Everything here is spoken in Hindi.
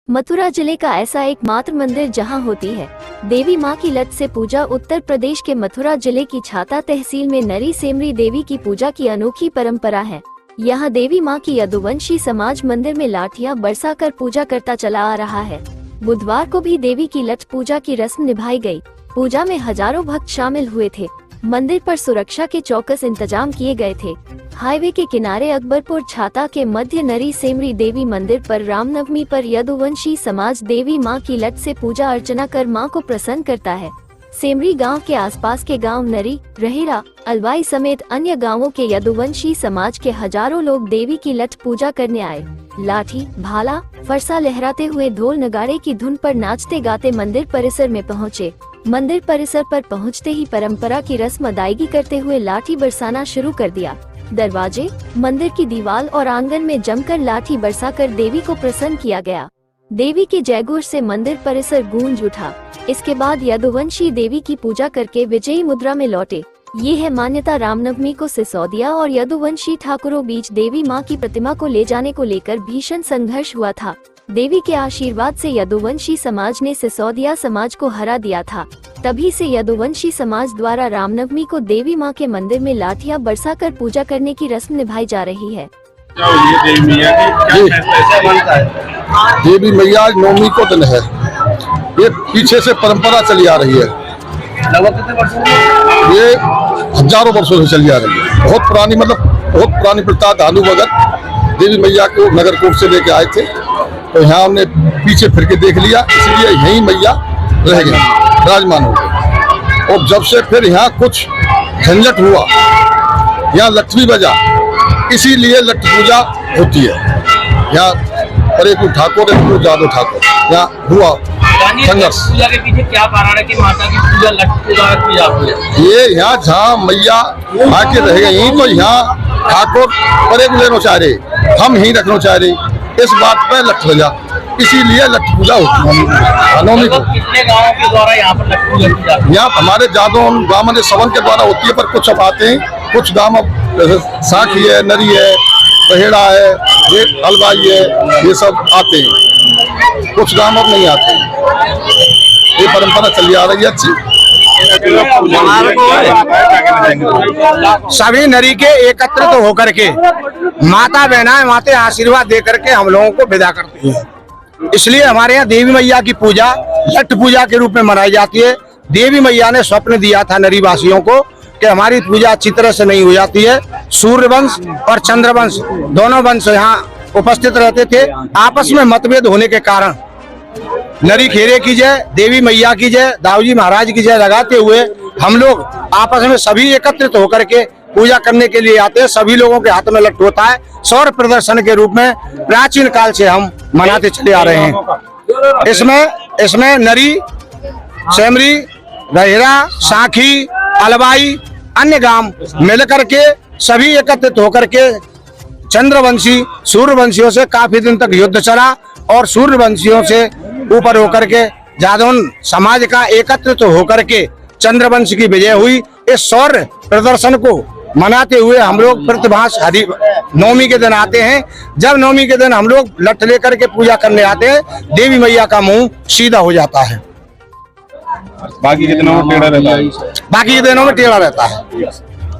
मथुरा जिले का ऐसा एकमात्र मंदिर जहां होती है देवी मां की लट से पूजा। उत्तर प्रदेश के मथुरा जिले की छाता तहसील में नरी सेमरी देवी की पूजा की अनोखी परंपरा है। यहां देवी मां की यदुवंशी समाज मंदिर में लाठियां बरसाकर पूजा करता चला आ रहा है। बुधवार को भी देवी की लट पूजा की रस्म निभाई गई। पूजा में हजारों भक्त शामिल हुए थे। मंदिर पर सुरक्षा के चौकस इंतजाम किए गए थे। हाईवे के किनारे अकबरपुर छाता के मध्य नरी सेमरी देवी मंदिर पर रामनवमी पर यदुवंशी समाज देवी मां की लट से पूजा अर्चना कर मां को प्रसन्न करता है। सेमरी गांव के आसपास के गांव नरी, रहेरा, अलवाई समेत अन्य गांवों के यदुवंशी समाज के हजारों लोग देवी की लट पूजा करने आए। लाठी, भाला, फरसा लहराते हुए ढोल नगाड़े की धुन पर नाचते गाते मंदिर परिसर में पहुंचे। मंदिर परिसर पर पहुंचते ही परंपरा की रस्म अदायगी करते हुए लाठी बरसाना शुरू कर दिया। दरवाजे, मंदिर की दीवार और आंगन में जमकर लाठी बरसाकर देवी को प्रसन्न किया गया। देवी के जयघोष से मंदिर परिसर गूंज उठा। इसके बाद यदुवंशी देवी की पूजा करके विजयी मुद्रा में लौटे। ये है मान्यता। रामनवमी को सिसोदिया और यदुवंशी ठाकुरों बीच देवी मां की प्रतिमा को ले जाने को लेकर भीषण संघर्ष हुआ था। देवी के आशीर्वाद से यदुवंशी समाज ने सिसोदिया समाज को हरा दिया था। तभी से यदुवंशी समाज द्वारा रामनवमी को देवी मां के मंदिर में लाठियां बरसाकर पूजा करने की रस्म निभाई जा रही है। देवी मैया नवमी को दिन है। ये पीछे से परंपरा चली आ रही है। ये हजारों वर्षों से चली आ रही है। बहुत पुरानी, मतलब बहुत पुरानी प्रथा। धानु भगत देवी मैया को नगरकोट से लेके आए थे, तो यहाँ हमने पीछे फिर के देख लिया, इसलिए यही मैया रह गई, विराजमान हो गई। और जब से फिर यहाँ कुछ झंझट हुआ, यहाँ लक्ष्मी बजा, इसीलिए लठ पूजा होती है। यहाँ परेकू ठाकुर है, जादव ठाकुर, यहाँ हुआ संघर्ष। पूजा के पीछे क्या कारण है कि माता की पूजा लठ पूजा की जाती है? ये यहाँ जहाँ मैया आके रह गई, तो यहाँ ठाकुर परेकू लेना चाह रहे, हम ही रखना चाह रहे, इस बात पे लठ बजा, इसीलिए लठ पूजा होती है। नवमी को कितने गांवों के द्वारा यहाँ पर लठ पूजा की जाती है? यहाँ हमारे जादव ब्राह्मण सवन के द्वारा होती है, पर कुछ अब आते हैं, कुछ गांव साखी है, नरी है, रहेड़ा है, ये अलवाई है, ये सब आते हैं। कुछ गांव अब नहीं आते हैं। ये परंपरा चली आ रही है अच्छी। सभी नरी के एकत्रित होकर के माता बहनाएं माते आशीर्वाद दे करके हम लोगों को विदा करती है। इसलिए हमारे यहाँ देवी मैया की पूजा लठ पूजा के रूप में मनाई जाती है। देवी मैया ने स्वप्न दिया था नरी वासियों को कि हमारी पूजा अच्छी तरह से नहीं हो जाती है। सूर्य वंश और चंद्र वंश दोनों वंश यहाँ उपस्थित रहते थे। आपस में मतभेद होने के कारण नरी खेरे की जय, देवी मैया की जय, दाऊजी महाराज की जय लगाते हुए हम लोग आपस में सभी एकत्रित होकर के पूजा करने के लिए आते हैं। सभी लोगों के हाथ में लठ होता है। सौर प्रदर्शन के रूप में प्राचीन काल से हम मनाते चले आ रहे हैं। इसमें नरी, सेमरी, रहेरा, साखी, अलवाई, अन्य गांव मिलकर के सभी एकत्रित होकर के चंद्रवंशी सूर्यवंशियों से काफी दिन तक युद्ध चला और सूर्यवंशियों से ऊपर होकर के जादव समाज का एकत्रित होकर के चंद्रवंश की विजय हुई। इस सौर प्रदर्शन को मनाते हुए हम लोग प्रतिभास नवमी के दिन आते हैं। जब नवमी के दिन हम लोग लठ लेकर के पूजा करने आते हैं, देवी मैया का मुंह सीधा हो जाता है। बाकी के दिनों में टेढ़ा रहता है। बाकी के दिनों में टेढ़ा रहता है।